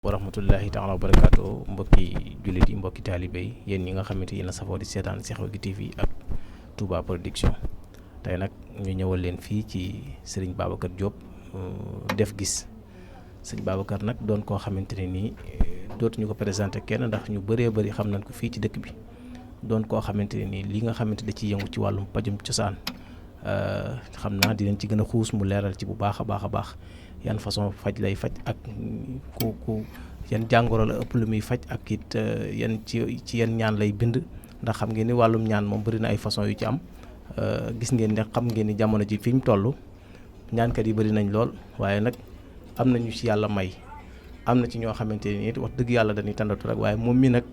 wa rahmatullahi taala wa barakaatu mbokki jullit yi mbokki taalibe yi yéen ñi nga xamante yéen a safoo di seetaan Sekhawgui TV ak Touba Production tey nag ñu ñëwal leen fii ci Serigne Babacar Diop def gis Serigne Babacar nag doon koo xamante ne nii dootuñu ko présenté kenn ndax ñu bëree bëri xam nañ ko fii ci dëkk bi doon koo xamante ne nii li nga xamante da ciy yëngu ci wàllum pajum cosaan xam naa dinañ ci gën a xuus mu leeral ci bu baax a baax yan façon faj lay faj ak ku yan jàngoro la ëpp lu muy faj ak it yan ci yan ñaan lay bind ndax xam ngeen ni wàllum ñaan moom bëri na ay façon yu ci am gis ngeen ne xam ngeen ni jamono ji fi mu toll ñaankat yi bëri nañ lool waaye nag am na ñu ci yàlla may am na ci ñoo xamante ni wax dëgg yàlla dañuy tàndatu rek waaye moom mi nag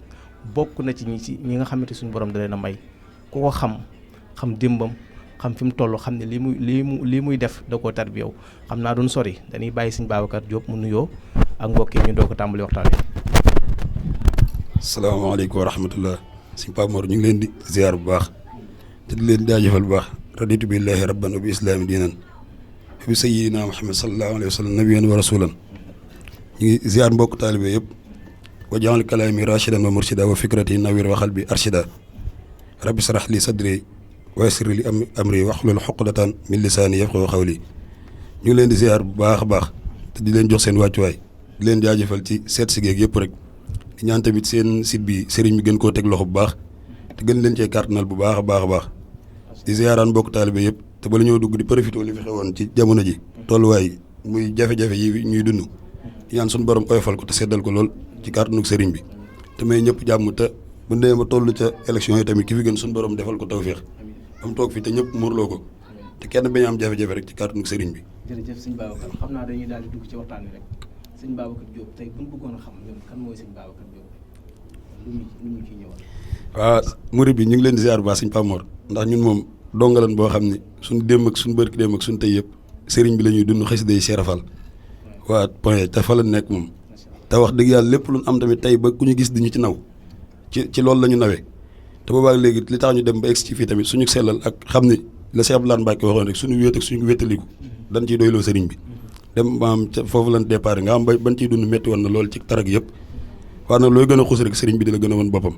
bokk na ci ñi nga xamante suñu borom da leen a may ku ko xam démbam xam fi mu toll xam ne lii muy def da koo tar bi yow xam naa duñ sori dañuy bàyyi sëñ Babacar Diop mu nuyoo ak mbokk yi ñu doog a tàmbali waxtaan wi. salaamaaleykum wa rahmatullah sëñ Pape Mor ñu ngi leen di ziar bu baax te di leen jaajëfal bu baax raditu billahi rabban wa bi islaami diinan bi sayyidina Muhammad sallallahu alayhi wa sallam nabiyyan wa rasulan ñu ngi ziar mbokk taalibe yëpp wa jaal kalaami rashidan wa murshida wa fikrati nawir wa qalbi arshida rabbi srah li sadri wa yassir li amri wahlul uqdatan min lisaani yafqahu qawli ñu ngi leen di ziar bu baax a baax te di leen jox seen wàccuwaay di leen jaajëfal ci seet si geeg yëpp rek di ñaan tamit seen site bi sëriñ bi gën koo teg loxo bu baax te gën leen cee kàttanal bu baax a baax di ziaraan mbokk taalibe yëpp te bala ñoo dugg di profité li fi xewoon ci jamono ji tolluwaay muy jafe-jafe yi ñuy dund di ñaan suñu borom oyofal ko te seddal ko lool ci kàttanug sëriñ bi te may ñëpp jàmm te bu ndee ma toll ca élection yi tamit ki fi gën suñu borom defal ko tawféex am toog fi te ñëpp muurloo ko te kenn bañ am jafe-jafe rek ci kàttanu sëriñ bi. jërëjëf sëñ Babacar xam naa dañuy daal di dugg ci waxtaan wi rek sëñ Babacar Diop tey bu ñu bëggoon a xam ñoom kan mooy sëñ Babacar Diop lu mu ciy ñëwal. waaw murid bi ñu ngi leen di ziar bu baax sëñ Pape Mor ndax ñun moom dongalan boo xam ne suñu démb ak suñu bërki démb ak suñu tey yëpp sëriñ bi la ñuy dund xasida yi Cheikh Fall waa point te fa la nekk moom te wax dëgg yàlla lépp lu am tamit tey ba ku ñu gis di ñu ci naw ci loolu la ñu nawee te boobaag léegi li tax ñu dem ba egg ci fii tamit suñu sellal ak xam ni la Cheikh Abdoulaye Mbacke waxoon rek suñu wéet ak suñu wéetaliku dañ ciy doyloo sëriñ bi dem maam foofu lan départ nga xam ba ban ciy dund métti woon na loolu ci tarag yëpp waaye nag looy gën a xus rek sëriñ bi di la gën a woon boppam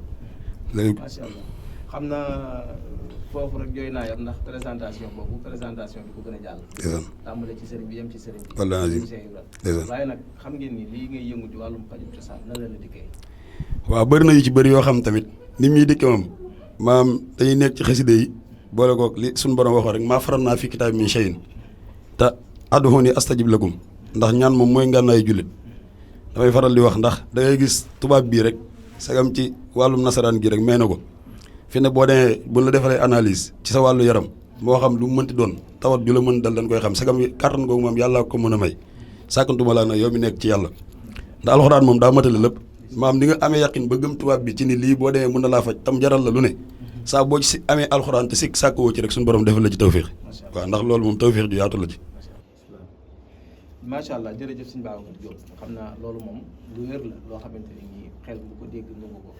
léegi macha allah xam naa foofu rek jooy naa yam ndax présentation bi ko gën a jàll tàmbale ci sëriñ bi yem ci sëriñ bi wallaahi waaye nag xam ngeen ni lii ngay yëngu ci wàllum pajum cosaan na la dikkee waaw bëri na yu ci bëri yoo xam tamit ni muy dikkee moom maam dañuy nekk ci xaside yi boole kook li suñu borom waxoon rek maa faral naa fi kitaab min shay'in te ad'uuni astajib lakum ndax ñaan moom mooy ngànnaayu jullit damay faral di wax ndax da ngay gis tubaab bii rek sagam ci wàllum nasaraan gi rek may na ko fi ne boo demee buñ la defalee analyse ci sa wàllu yaram moo xam lu mu mënti doon tawat ju la mën dal dañ koy xam sagam kàttan googu moom yàlla ko mën a may sàkkantuma laa nag yow mi nekk ci yàlla ndax alxuraan moom daa matale lépp maam ni nga amee yaqin ba gëm tubaab bi ci ni lii boo demee mën na laa faj tam jaral la lu ne saa boo ci amee alxuraan te sikk sàkkoo ci rek suñu borom defal la ci tawféex waaw ndax loolu moom tawféex ju yaatu la ci. macha allah jërëjëf sëñ Babacar Diop xam naa loolu moom lu wér la loo xamante ni nii xel bu ko dégg nangu ko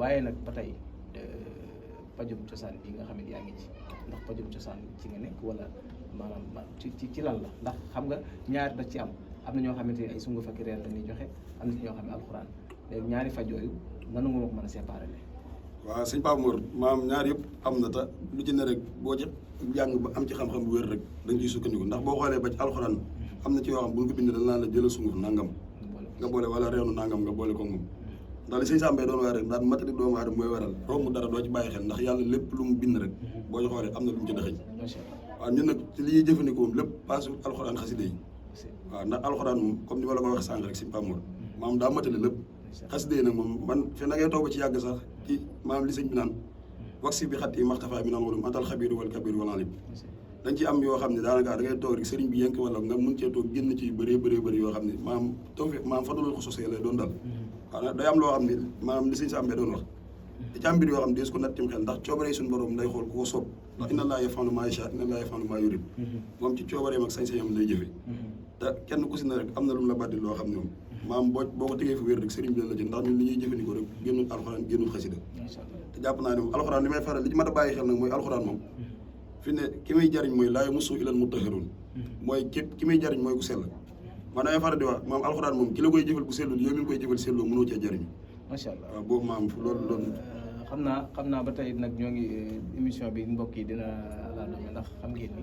waaye nag ba tey pajum cosaan bi nga xam ne yaa ngi ci ndax pajum cosaan ci nga nekk wala maanaam ci lan la ndax xam nga ñaari da ci am na ñoo xamante ni ay sungu fakki reer la ñuy joxe am na ci ñoo xam ne alxuraan léegi ñaari faj yooyu mën nga ma ko mën a séparer ne waaw sëñ Pape Mor maam ñaar yëpp am na te lu ci ne rek boo ci jàng ba am ci xam-xam bu wér rek dañ ciy sukkandiku ndax boo xoolee ba ci alxuraan am na ci yoo xam bu ñu ko bindee dañ naan la jëlal sunguf nangam nga boole wala reenu nangam nga boole ko moom ndax li sëñ Sambay doon wax rek daan matari doomu aadama mooy waral romb dara doo ci bàyyi xel ndax yàlla lépp lu mu bind rek boo ci xoolee am na lu mu ci dëxëñ waaw ñun nag ci li ñuy jëfandikoo lépp passe alxuraan xasida yi waaw ndax alxuraan moom comme ni ma la ko wax sànq rek sëñ Pape Mor maam daa matali lépp xasida yi nag moom man fi na ngay toog ba ci yàgg sax ci maam li sëñ bi naan wax si bi xat yi maxtafa mi naan walum antal xabiru wal kabiru wal alim dañ ci am yoo xam ne daanaka da ngay toog rek sëriñ bi yënk wala nga mun cee toog génn ci yu bëree yoo xam ne maam tawfi maam fadulul ko sosé lay doon dal waaw day am loo xam ne maam li sëñ Sambee doon wax da ci am mbir yoo xam ne dees ko nat tim xel ndax coobare yi suñu borom day xool ku ko soob ndax inna laa yaf'alu maa yashaa inna laa yaf'alu maa yurid moom ci coobareem ak sañ-sañam lay jëfe te kenn ku si ne rek am na lu mu la bàddi loo xam ne moom maam boo ko tegee fi wér rek sëriñ bi la jël ndax ñun li ñuy jëfandikoo rek génnul alxuraan génnul xasida te jàpp naa ne moom alxuraan li may faral li ci mat a bàyyi xel nag mooy alxuraan moom fi ne ki muy jariñ mooy laa yamassuhu illal mutahharuun mooy képp ki muy jariñ mooy ku sell man damay faral di wax maam alxuraan moom ki la koy jëfal bu sellul yow mi ngi koy jëfal selloo mënoo cee jëriñu. macha allah waaw boobu maam loolu. xam naa ba tey nag ñoo ngi émission bi mbokk yi dina la doome ndax xam ngeen ni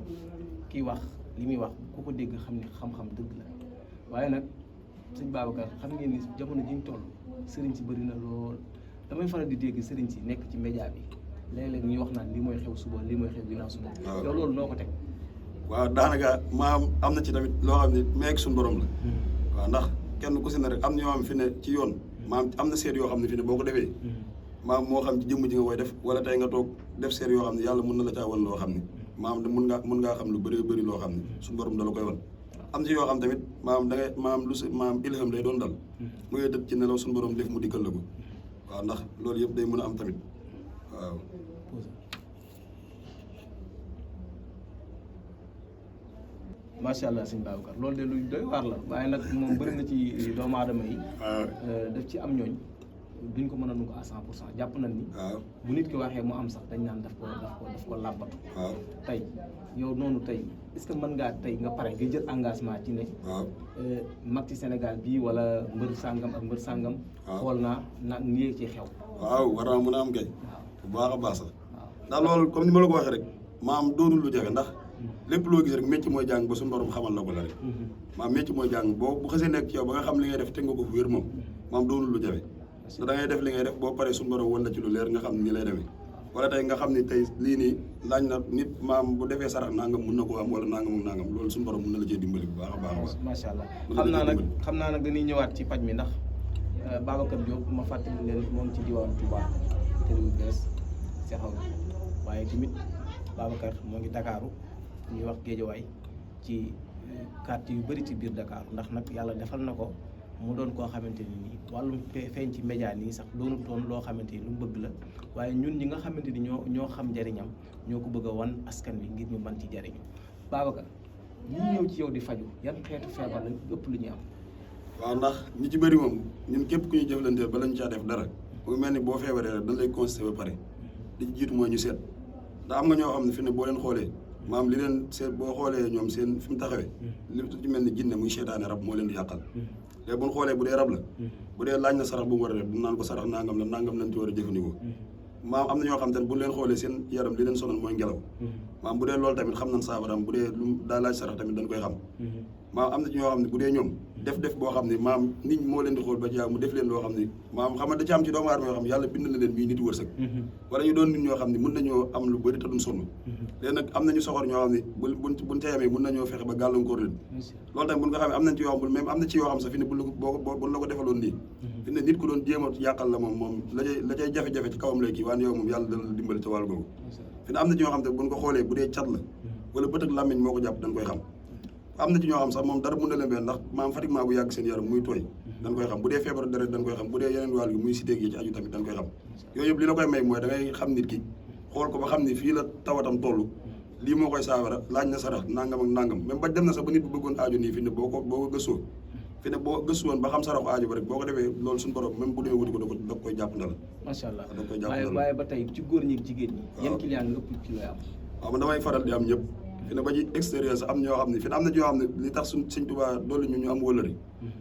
kii wax li muy wax ku ko dégg xam ni xam-xam dëgg la waaye nag sëñ Babacar xam ngeen ni jamono ji ñu toll sëriñ si bëri na lool damay faral di dégg sëriñ si nekk ci média bi léeg-léeg ñuy wax naan lii mooy xew suba lii mooy xew ginnaaw suba. waaw yow loolu noo ko teg. waaw daanaka maam am na ci tamit loo xam ne meeg suñu borom la. waaw ndax kenn ku si ne rek am na yoo xam fi ne ci yoon maam am na seet yoo xam ne fi ne boo ko defee. maam moo xam ci jëmm ji nga koy def wala tey nga toog def seet yoo xam ne yàlla mun na la caa wan loo xam ne maam mun ngaa xam lu bëree bëri loo xam ne suñu borom da la koy wan. am ci yoo xam tamit maam da ngay maam lu si maam ilham lay doon dal mu ngay dëkk ci nelaw suñu borom def mu dikkal la ko waaw ndax loolu yëpp day mën a am tamit waaw. macha allah sëñ Babacar loolu de lu doy waar la waaye nag moom bëri na ci doomu aadama yi. daf ci am ñooñ duñ ko mën a nungu à 100% jàpp nañ ni. bu nit ki waxee mu am sax dañ naan daf ko làbbatu. tey yow noonu tey est-ce que mën ngaa tey nga pare nga jël engagement ci ne. mag ci Sénégal bii wala mbër sàngam ak mbër sàngam. xool naa nag nii ci xew. waaw war naa mën a am kay. bu baax a baax sax. ndax loolu comme ni ma la ko waxee rek maam doonul lu jafe ndax. lépp loo gis rek métier mooy jàng ba suñu borom xamal la ko la rek. maam métier mooy jàng boo bu xasee nekk ci yow ba nga xam li ngay def teg nga ko fu wér moom maam doonul lu jafe. te da ngay def li ngay def boo paree suñu borom wan la ci lu leer nga xam ni lay demee wala tey nga xam ni tey lii nii laaj na nit maam bu defee sarax nangam mun na ko am wala nangam ak nangam loolu suñu borom mun na la cee dimbali bu baax a baax. macha allah xam naa nag dañuy ñëwaat ci paj mi ndax Babacar Diop ma fàttali leen moom ci diwaanu Touba télé bu bees sexaw waaye tamit Babacar moo ngi Dakaaru ñuy wax Géejawaay ci quartier yu bëri ci biir Dakar ndax nag yàlla defal na ko mu doon koo xamante ni nii wàllum feeñ ci média nii sax doonul doon loo xamante ni lu mu bëgg la waaye ñun ñi nga xamante ni ñoo xam njariñam ñoo ko bëgg a wan askan wi ngir ñu mën ci jariñu Babacar ñi ñëw ci yow di faju yan xeetu feebar lañ ëpp lu ñuy am. waaw ndax ñi ci bëri moom ñun képp ku ñu jëflanteel ba lañ caa def dara mu mel ni boo feebaree rek dañ lay constaté ba pare li ci jiitu mooy ñu seet ndax am nga ñoo xam ne fi ne boo leen xoolee maam li leen seet boo xoolee ñoom seen fi mu taxawee li ci mel ni jinne muy seetaane rab moo leen di yàqal léegi bu ñu xoolee bu dee rab la bu dee laaj na sarax bu mu war a def du naan ko sarax nangam lañ ci war a jëfandikoo maam am na ñoo xam te ne bu ñu leen xoolee seen yaram li leen sonal mooy ngelaw maam bu dee loolu tamit xam nañ saafaraam bu dee lu daa laaj sarax tamit dañ koy xam maam am na ci ñoo xam ne bu dee ñoom def boo xam ne maam nit moo leen di xool ba ci mu def leen loo xam ne maam xam nga da ci am ci doomu aadama yoo xam ne yàlla bind na leen bii nit wërsëg wala ñu doon nit ñoo xam ne mën nañoo am lu bëri te duñ sonn léegi nag am nañu soxor ñoo xam ne buñ ca yamee mën nañoo fexe ba gàllankoor leen loolu tamit buñ ko xamee am nañ ci yoo xam même am na ci yoo xam sax fi ne buñ la ko defaloon nii fi ne nit ku doon jéem a yàqal la moom la cay jafe-jafe ci kawam lay kii waan yow moom yàlla dana la dimbali ci wàll googu fi ne am na ci ñoo xam te buñ ko xoolee bu dee cat la wala bët ak làmmiñ moo ko jàpp dañ koy xam am na ci ñoo xam sax moom dara mën na leen benn ndax maam fatiguement bu yàgg seen yaram muy tooy dañ koy xam bu dee feebaru deret dañ koy xam bu dee yeneen wàll gi muy sidéeg yi ci aju tamit dañ koy xam yooyu yëpp li la koy may mooy da ngay xam nit ki xool ko ba xam ni fii la tawatam toll lii moo koy saafara laaj na sarax nangam ak nangam même ba dem na sax ba nit bu bëggoon aajo nii fi ne boo ko gëstoo fi ne boo gëstu woon ba xam saraxu aajo ba rek boo ko defee loolu suñu borom même bu dee wuti ko da koy jàpp ndal macha allah da koy jàpp ndal waaye ba tey ci góor ñi jigéen ñi yan client nga ëpp ci looy am waaw man damay faral di am ñëpp fi ne ba ci extérieur sax am ñoo xam ne fi ne am na ñoo xam ne li tax Sëñ Tuubaa doole ñu am wëllëri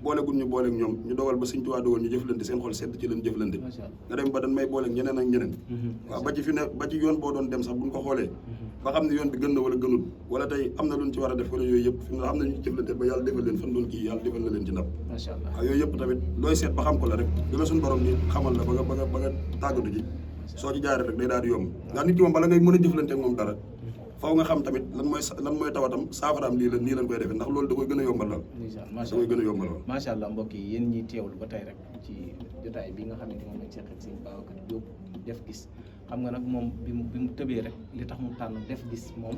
boolegul ñu booleeg ñoom ñu dogal ba Sëñ Tuubaa dogal ñu jëflante seen xol sedd ci leen jëflante nga dem ba dañ may booleeg ñeneen ak ñeneen waaw ba ci fi ne ba ci yoon boo doon dem sax buñ ko xoolee ba xam ne yoon bi gën na wala gënul wala tey am na luñ ci war a def wala yooyu yëpp fi ne am na ñu jëflante ba yàlla defal leen fan doon kii yàlla defal na leen ci ndam waaw yooyu yëpp tamit looy seet ba xam ko la rek di la suñu borom ni xamal la ba nga tàggatu ji soo ci jaaree rek day daal di yomb ndax nit ki moom bala ngay mën a jëflante ak moom dara faw nga xam tamit lan mooy tawatam saafaraam lii lañ koy defee ndax loolu da koy gën a yombal daal da koy gën a yombal daal macha allah mbokk yi yéen ñiy teewlu ba tey rek ci jotaay bi nga xamante moom lañ seqal Sëñ Babacar Diop def gis xam nga nag moom bi mu tëbee rek li tax mu tànn def gis moom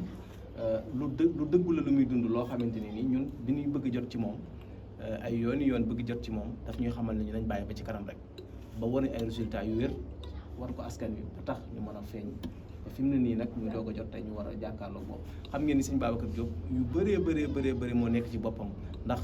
lu dëggu la lu muy dund loo xamante ne ni ñun bi ñuy bëgg jot ci moom ay yoon bëgg jot ci moom daf ñuy xamal ne ñu nañ bàyyi ba ci kanam rek ba wane ay résultats yu wér war ko askan wi ba tax ñu mën a feeñ fi mu ne nii nag ñu doog a jot tey ñu war a jàkkaarloo boobu xam ngeen ni Sëñ Babacar Diop yu bëree moo nekk ci boppam ndax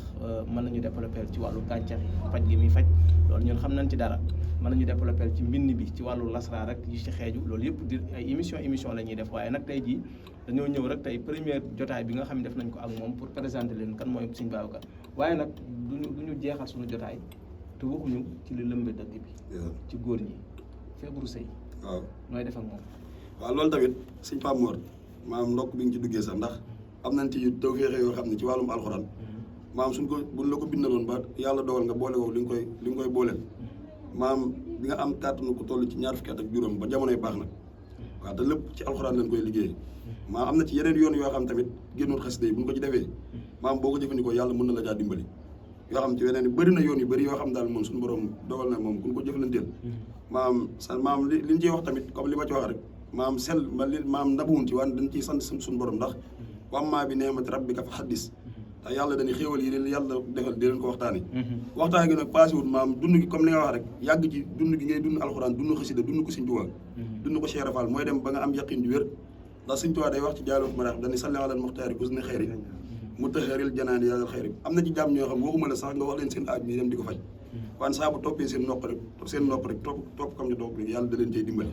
mën nañu développer ci wàllu gàncax yi faj gi muy faj loolu ñun xam nañ ci dara mën nañu développer ci mbind bi ci wàllu lasra rek yu ci xeeju loolu yëpp di ay émission la ñuy def waaye nag tey jii dañoo ñëw rek tey première jotaay bi nga xam ne def nañ ko ak moom pour présenter leen kan mooy Sëñ Babacar waaye nag duñu jeexal suñu jotaay te waxuñu ci li lëmbe dëkk bi ci góor ñi feebaru sëy waaw nooy def ak moom. waaw loolu tamit sëñ Pape Mor maam ndokk bi nga ci duggee sax ndax am nañ ci tawfeex yoo xam ne ci wàllum alxuraan maam buñ la ko bindaloon ba yàlla dogal nga boole woo li nga koy booleel maam bi nga am kàttanu ko toll ci 20 fukki at ak juróom ba jamonoy baax nag waaw te lépp ci alxuraan lañ koy liggéey maam am na ci yeneen yoon yoo xam tamit génnul xasida yi buñ ko ci defee maam boo ko jëfandikoo yàlla mën na la caa dimbali yoo xam ci yeneen bëri na yoon yu bëri yoo xam daal moom suñu borom dogal na moom kuñ ko jëflanteel maam li ñu ciy wax tamit comme li ma ci wax rek maam maam ndabuwun ci waan dañ ciy sant suñu borom ndax wammaa bi ni'mati rabbika fa haddis te yàlla dañuy xéewal yi leen yàlla defal di leen ko waxtaani waxtaan gi nag passé wut maam dund gi comme li nga wax rek yàgg ci dund gi ngay dund alxuraan dund xasida dund ko Sëñ Tuubaa dund ko Cheikh Rafal mooy dem ba nga am yaqin ju wér ndax Sëñ Tuubaa day wax ci jaaloof ma dañuy salli alal muxtaari usni xayri mu taxaril janaani yàlla xayri am na ci jàmm ñoo xam waxuma la sax nga wax leen seen aaj mi dem di ko faj waan saa bu toppee seen nopp rek topp comme ñu topp rek yàlla da leen cay dimbali